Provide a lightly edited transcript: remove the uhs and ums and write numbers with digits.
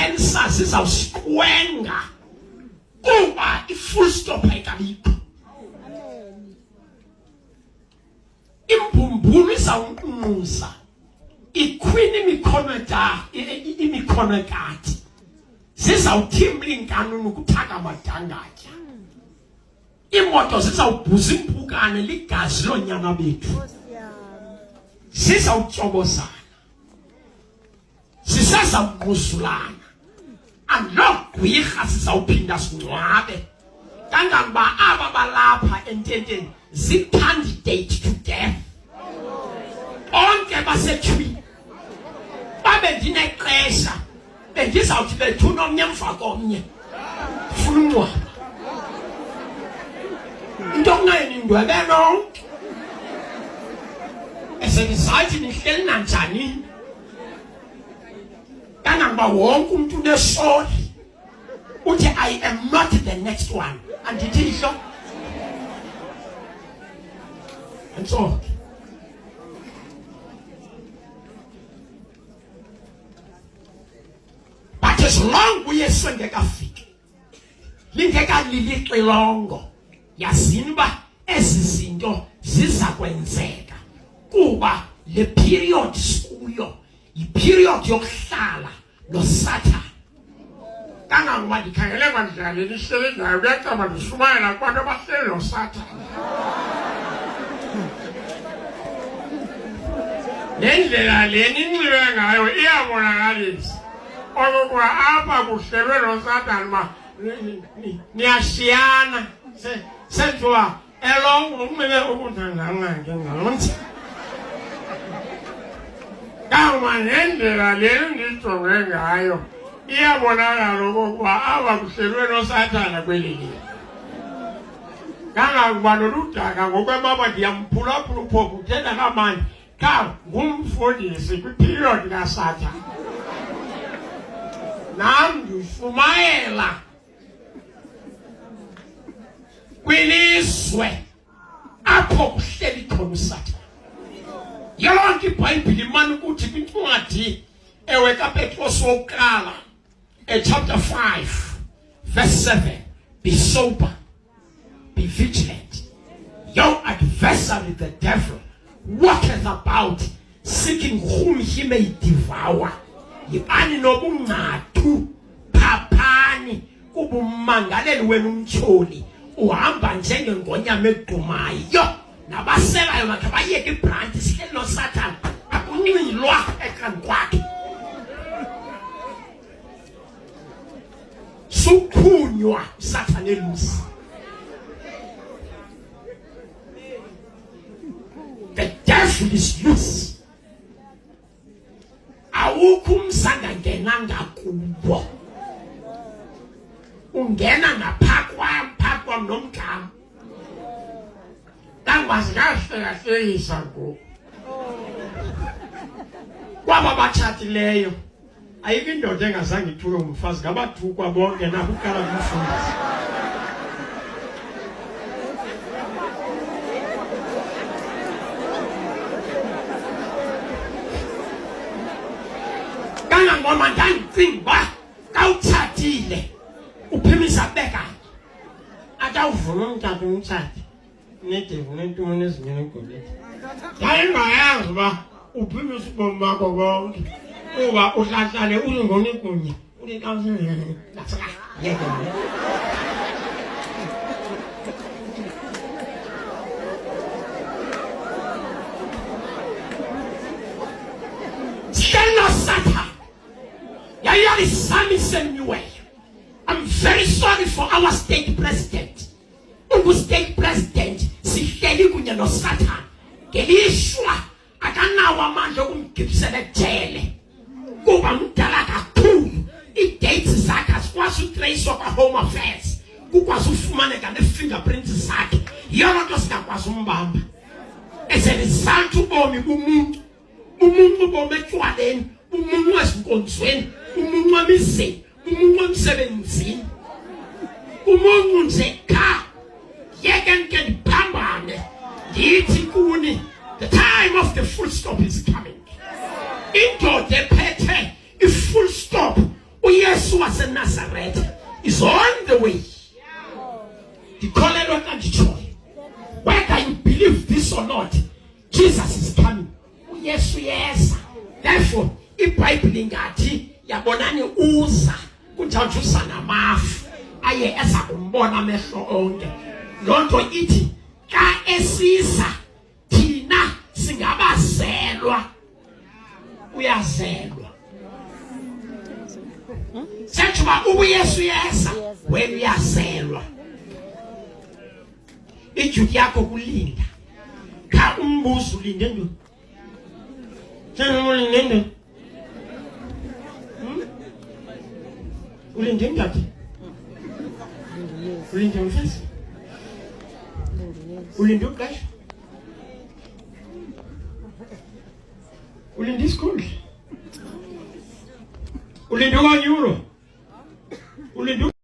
cancer zizawusiqwenga kuba i-full stop ayikabikho. Imbumbulu izawunquza ikhwini imikhono ekati zizawuthimla inkanunu kuthaka madangatya. Imoto zizawubhuza impukane ligazi lonyana bethu. Sizawutyobozana. Sisazawungquzulana. Andogwirha sizawuphinda singcwabe. Kangangoba aba balapha ententeni zi-candidate to death. Onke basetyhwini. Babe ndinexesha. Bendizawuthi bethuna omnye emva komnye. Funa ungcwaba. Into okungayeni indwebe nonke. Esenizathi nihleli nanjani. Kangangoba wonke umuntu unesori. Uthi I am not the next one. Andithi ihlo. And so but as long uyesu engekafiki lingekalilikilongo yazini uba ezi zinto ziza kwenzeka kuba le period sikuyo yi-period yokuhlala noSathane. Kangangoba ndikhangele kwandlala lihleli nayo kuyacaba ndishumayela kubantu abahleli noSathane. Nendlela leni inxibe ngayo iyabonakalisa okokuba apha kuhlelwe noSathane ma niyashiyana senziwa elongo unxibe ukuthandangake ngalonje. Kangoba nendlela leni ndijonge ngayo iyabonakala okokuba apha kuhlelwe noSathane kweli lini. Kangangoba noludaka ngokwemaba ndiyamphulaphula uphopho uthetha kamandi. Ngumfundisi kwiperiod kaSathane. Nam ndishumayela kwilizwe apho kuhleli khona uSathane. Yonke iBhayibhile imane ukuthi kwincwadi ewe kaPetros wokuqala chapter 5 verse 7, be sober, be vigilant. Your adversary the devil walketh about seeking whom he may devour. Yibani nobungcathu phaphani kubumangaleli wenu umtyholi uhamba njengengonyama edumayo nabaselayo makhe bayeke ibranti sihleli noSathane akunxilwa ekhani kwakhe. Sukhunywa uSathane elusi. The devil is loose. Awukho umsanga ngenanga kubo. Ungena ngaphakwa nomgama. Kangasikahlehlisa ngoku. Kwaba batshatileyo ayikho indoda engazange ithuke umfazi ngabathukwa bonke nakuqala kumfundisi. Kangangoba ndandicinga uba kawutshatile uphimisa beka atawuvuna umtata umtshati nedevuna entumeni ezinyeni egolide. Ndayingayazi uba uphimisa ubomi bakho bonke kuba uhlahlale ulingoni kunye I'm very sorry for our state president. State president sihleli kunye noSathane. Ngelishwa akanawo amandla okumgibisela ejele. Kuba mdala kakhulu. I-dates zakhe asikwazi utrace kwa-Home Affairs. Kukwazi ufumaneka ne-fingerprints zakhe. Yona nto singakwazi umbamba. As a result ubomi bumuntu. Umuntu ubomi etywaleni. Umuntu ezinkonzweni. Umuntu emizini. Umuntu emsebenzini. Umuntu nje kha. Yeke ndiphambane. Ndithi kuni. The time of the full stop is coming. Indoda ephethe i-full stop. Uyesu uJesu waseNazaretha is on the way. Ndikholelwa xa nditshoyo. Whether you believe this or not, Jesus is coming. uYesu yeza. Therefore, iBhayibhile ingathi yabonani uza kunjawujusa namafu aye eza kumbona amehlo onke. Loo nto ithi xa esiza thina singabazelwa uyazelwa. Sekuba uYesu yeza wena uyazelwa. Ijuti yakho kulinda. Kha umbuzo ulinde ndo. Ulinde ndo. Ulinde ngaphi? Ulinde mfisi? Ulinde uqasho? Ulinde isikhundla? Ulinde kwanyulo? Ulinde